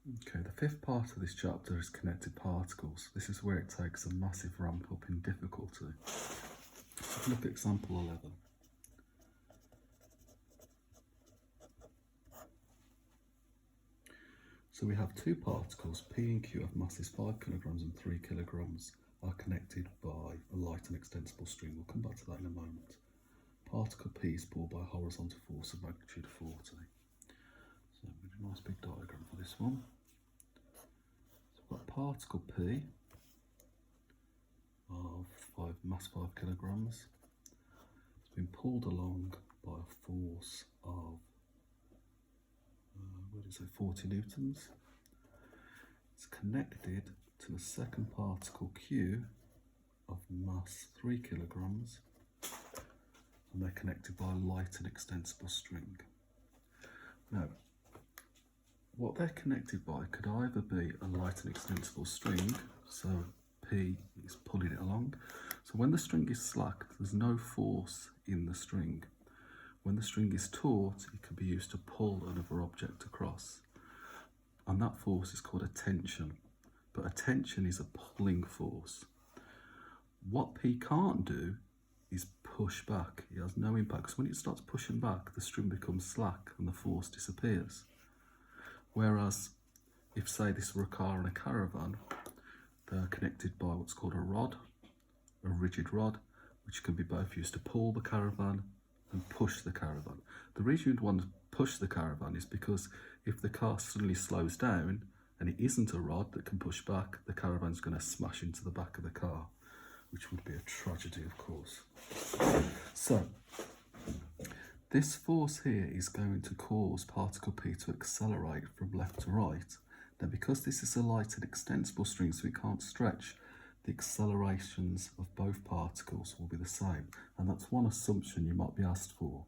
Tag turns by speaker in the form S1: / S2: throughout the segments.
S1: Okay, the fifth part of this chapter is connected particles. This is where it takes a massive ramp up in difficulty. Let's look at example 11. So we have two particles, P and Q, of masses 5 kilograms and 3 kilograms, are connected by a light and extensible string. We'll come back to that in a moment. Particle P is pulled by a horizontal force of magnitude 40. So I'm going to do a nice big diagram for this one. So we've got particle P of mass 5 kilograms. It's been pulled along by a force of 40 newtons. It's connected to the second particle Q of mass 3 kilograms, and they're connected by a light and extensible string. Now, what they're connected by could either be a light and extensible string, so P is pulling it along. So when the string is slack, there's no force in the string. When the string is taut, it can be used to pull another object across. And that force is called a tension. But a tension is a pulling force. What P can't do is push back. It has no impact, because when it starts pushing back, the string becomes slack and the force disappears. Whereas if, say, this were a car and a caravan, they're connected by what's called a rod, a rigid rod, which can be both used to pull the caravan and push the caravan. The reason you'd want to push the caravan is because if the car suddenly slows down and it isn't a rod that can push back, the caravan's going to smash into the back of the car, which would be a tragedy, of course. So this force here is going to cause particle P to accelerate from left to right. Now, because this is a light and extensible string, so it can't stretch, the accelerations of both particles will be the same. And that's one assumption you might be asked for.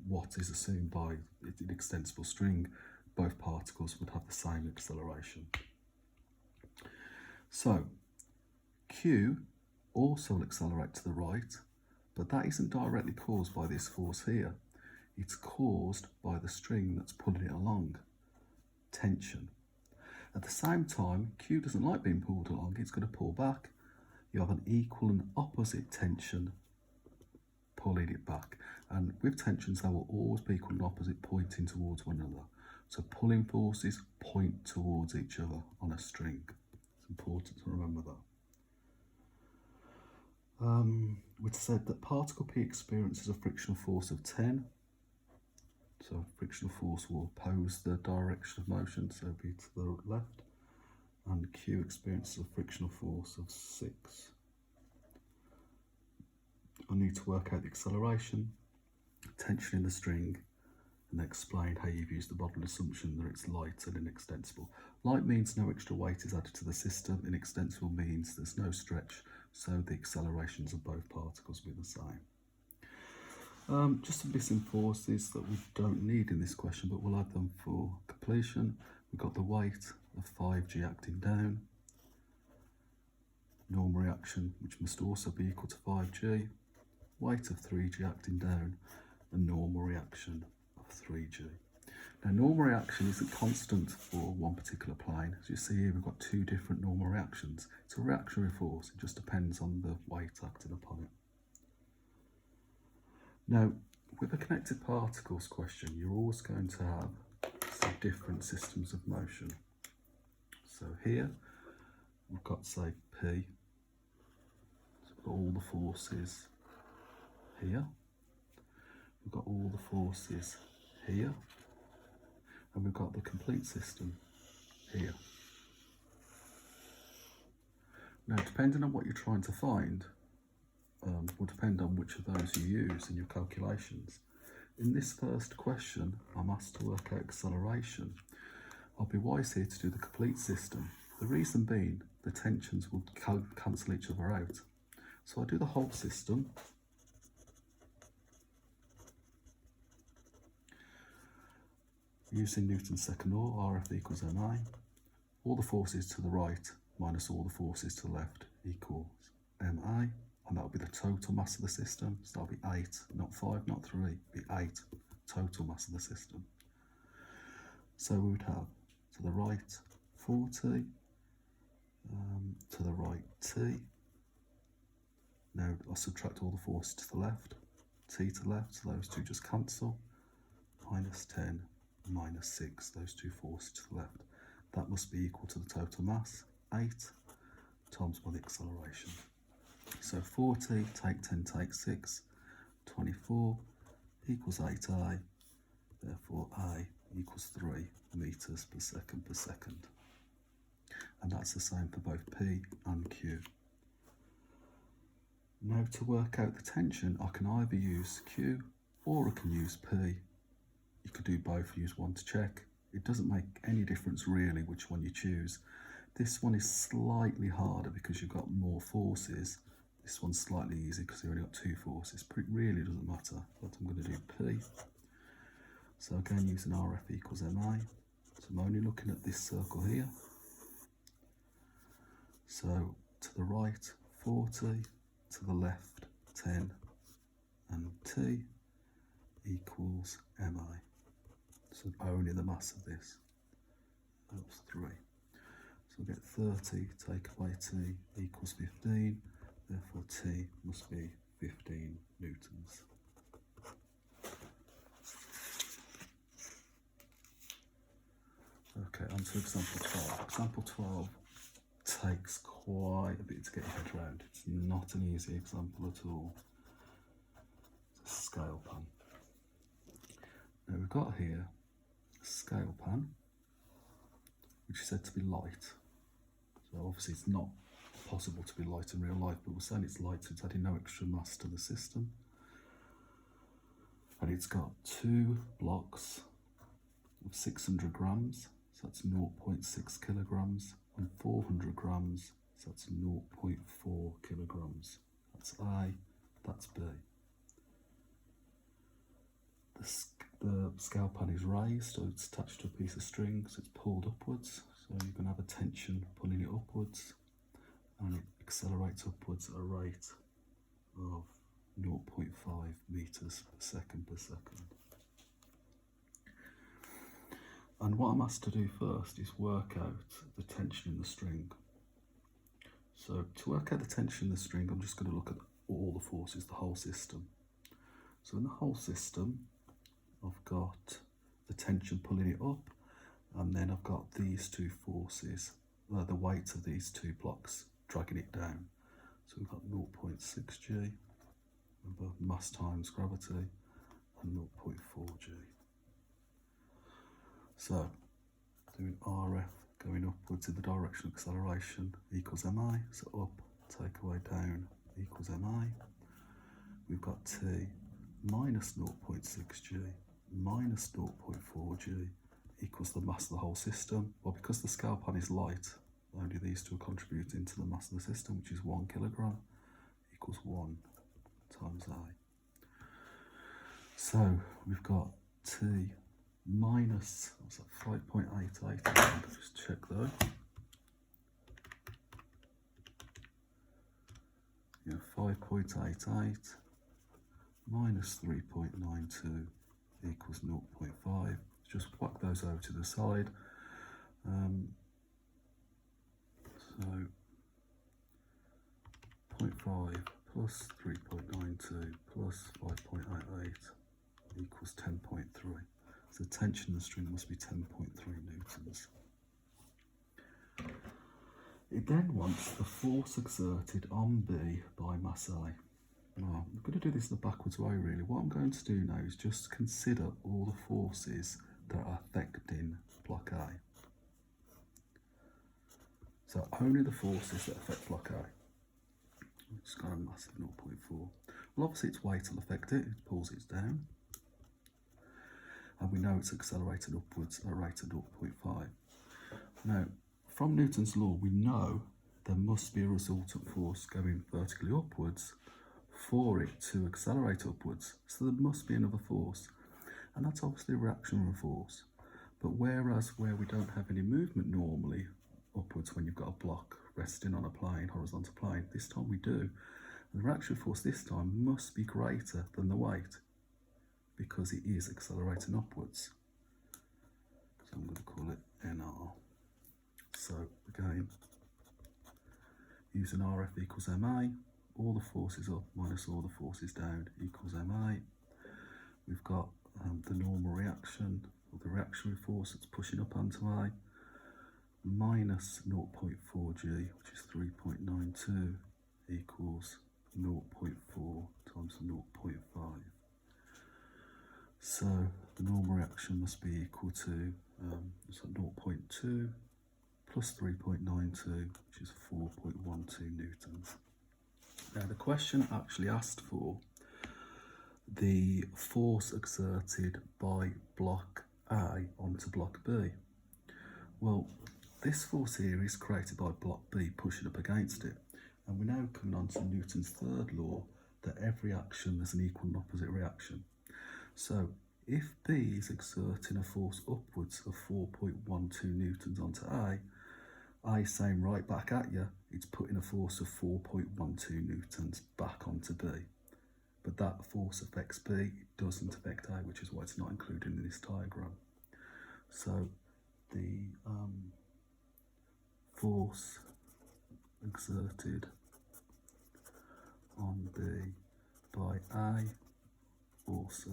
S1: What is assumed by an extensible string? Both particles would have the same acceleration. So Q also will accelerate to the right, but that isn't directly caused by this force here. It's caused by the string that's pulling it along, tension. At the same time, Q doesn't like being pulled along, it's going to pull back. You have an equal and opposite tension pulling it back. And with tensions, they will always be equal and opposite, pointing towards one another. So pulling forces point towards each other on a string. It's important to remember that. We've said that particle P experiences a frictional force of 10. So frictional force will oppose the direction of motion, so be to the left. And Q experiences a frictional force of 6. I need to work out the acceleration, tension in the string, and explain how you've used the model assumption that it's light and inextensible. Light means no extra weight is added to the system. Inextensible means there's no stretch, so the accelerations of both particles will be the same. Just some missing forces that we don't need in this question, but we'll add them for completion. We've got the weight of 5G acting down, normal reaction, which must also be equal to 5G, weight of 3G acting down, and normal reaction of 3G. Now, normal reaction isn't constant for one particular plane. As you see here, we've got two different normal reactions. It's a reactionary force, it just depends on the weight acting upon it. Now, with a connected particles question, you're always going to have some different systems of motion. So here, we've got, say, P. So we've got all the forces here. We've got all the forces here. And we've got the complete system here. Now, depending on what you're trying to find, will depend on which of those you use in your calculations. In this first question, I'm asked to work out acceleration. I'll be wise here to do the complete system. The reason being, the tensions will cancel each other out. So I do the whole system. Using Newton's second law, Rf equals ma. All the forces to the right minus all the forces to the left equals ma. And that'll be the total mass of the system. So that'll be 8, not 5, not 3, it'll be 8 total mass of the system. So we would have, to the right 4t, to the right t. Now I'll subtract all the forces to the left, t to the left, so those two just cancel. Minus 10, minus 6, those two forces to the left. That must be equal to the total mass, 8, times by the acceleration. So 4t, take 10, take 6, 24 equals 8a, therefore a equals 3 meters per second per second. And that's the same for both P and Q. Now to work out the tension, I can either use Q or I can use P. You could do both, use one to check. It doesn't make any difference really which one you choose. This one is slightly harder because you've got more forces. This one's slightly easier because you've only got 2 forces, but it really doesn't matter. But I'm going to do P. So again, using RF equals MA. So I'm only looking at this circle here. So to the right, 40, to the left, 10, and T equals MA. So only the mass of this. That's 3. So we'll get 30, take away T equals 15. Therefore T must be 15 newtons. Okay, on to example 12. Example 12 takes quite a bit to get your head around. It's not an easy example at all. It's a scale pan. Now we've got here a scale pan, which is said to be light. So obviously it's not possible to be light in real life, but we're saying it's light, so it's adding no extra mass to the system. And it's got 2 blocks of 600 grams, so that's 0.6 kilograms, and 400 grams, so that's 0.4 kilograms. That's A, that's B. The scale pan is raised, so it's attached to a piece of string, so it's pulled upwards. So you're going to have a tension pulling it upwards, and it accelerates upwards at a rate of 0.5 meters per second per second. And what I'm asked to do first is work out the tension in the string. So to work out the tension in the string, I'm just going to look at all the forces, the whole system. So in the whole system, I've got the tension pulling it up, and then I've got these 2 forces, the weight of these 2 blocks dragging it down. So we've got 0.6 G, remember mass times gravity, and 0.4 G. So doing RF going upwards in the direction of acceleration equals MA, so up, take away down equals MA. We've got T minus 0.6 G minus 0.4 G equals the mass of the whole system. Well, because the scale pan is light, only these two are contributing to the mass of the system, which is 1 kilogram, equals 1 times A. So we've got T minus, what's that, 5.88, just check though. Yeah, 5.88 minus 3.92 equals 0.5. Just whack those over to the side. So 0.5 plus 3.92 plus 5.88 equals 10.3. So the tension in the string must be 10.3 newtons. It then wants the force exerted on B by mass A. Now, I'm going to do this in the backwards way really. What I'm going to do now is just consider all the forces that are affecting block A. So only the forces that affect block A. It's got a massive 0.4. Well, obviously its weight will affect it, it pulls it down. And we know it's accelerated upwards at a rate of 0.5. Now, from Newton's law, we know there must be a resultant force going vertically upwards for it to accelerate upwards. So there must be another force. And that's obviously a reactionary force. But whereas where we don't have any movement normally upwards when you've got a block resting on a plane, horizontal plane, this time we do. And the reactionary force this time must be greater than the weight because it is accelerating upwards. So I'm going to call it NR. So again, using RF equals MA, all the forces up minus all the forces down equals MA. We've got the normal reaction, or the reactionary force that's pushing up onto A, minus 0.4G, which is 3.92, equals 0.4 times 0.5. So the normal reaction must be equal to 0.2 plus 3.92, which is 4.12 newtons. Now the question actually asked for the force exerted by block A onto block B. Well, this force here is created by block B pushing up against it. And we're now coming on to Newton's third law, that every action has an equal and opposite reaction. So if B is exerting a force upwards of 4.12 newtons onto A is saying right back at you, it's putting a force of 4.12 newtons back onto B. But that force affects B, it doesn't affect A, which is why it's not included in this diagram. So the force exerted on B by A also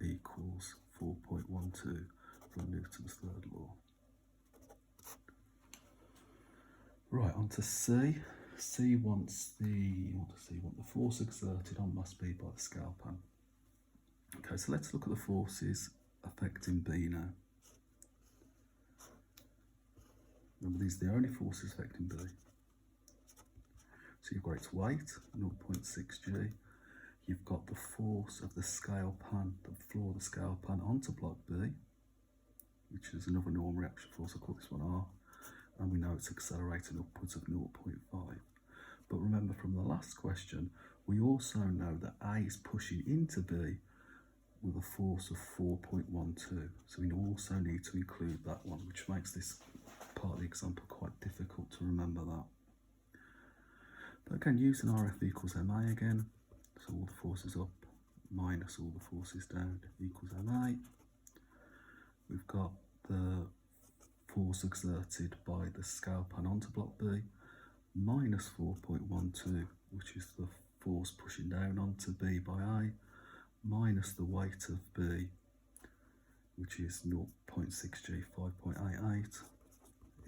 S1: equals 4.12 from Newton's third law. Right, on to C. C wants the force exerted on must be by the scale pan. Okay, so let's look at the forces affecting B now. Remember, these are the only forces affecting B. So you've got its weight, 0.6G. You've got the force of the scale pan, the floor of the scale pan onto block B, which is another normal reaction force. I'll call this one R. And we know it's accelerating upwards of 0.5. But remember from the last question, we also know that A is pushing into B with a force of 4.12. So we also need to include that one, which makes this part of the example quite difficult to remember that. But again, using RF equals MA again, so all the forces up minus all the forces down equals MA. We've got the force exerted by the scale pan onto block B minus 4.12, which is the force pushing down onto B by A, minus the weight of B, which is 0.6G, 5.88,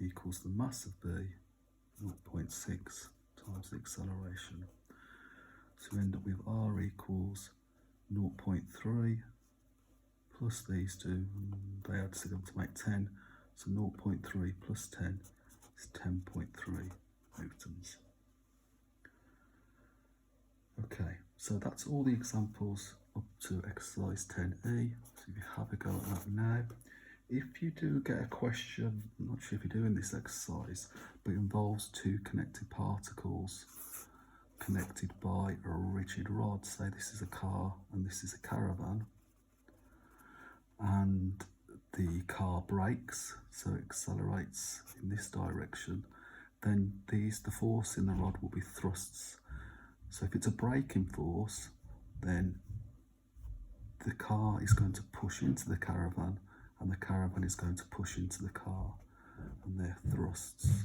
S1: equals the mass of B, 0.6 times the acceleration. So we end up with R equals 0.3 plus these two, they add together to make 10, so 0.3 plus 10 is 10.3 newtons. Okay, so that's all the examples up to exercise 10E. So if you have a go at that now. If you do get a question, I'm not sure if you're doing this exercise, but it involves two connected particles connected by a rigid rod. Say this is a car and this is a caravan, and the car brakes, so it accelerates in this direction, then the force in the rod will be thrusts. So if it's a braking force, then the car is going to push into the caravan and the caravan is going to push into the car, and they're thrusts.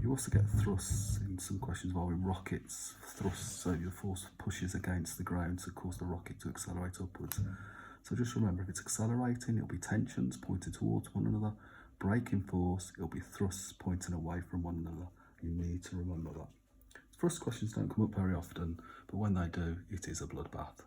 S1: You also get thrusts in some questions involving rockets, thrusts, so your force pushes against the ground to cause the rocket to accelerate upwards. So just remember, if it's accelerating, it'll be tensions pointing towards one another. Braking force, it'll be thrusts pointing away from one another. You need to remember that. Thrust questions don't come up very often, but when they do, it is a bloodbath.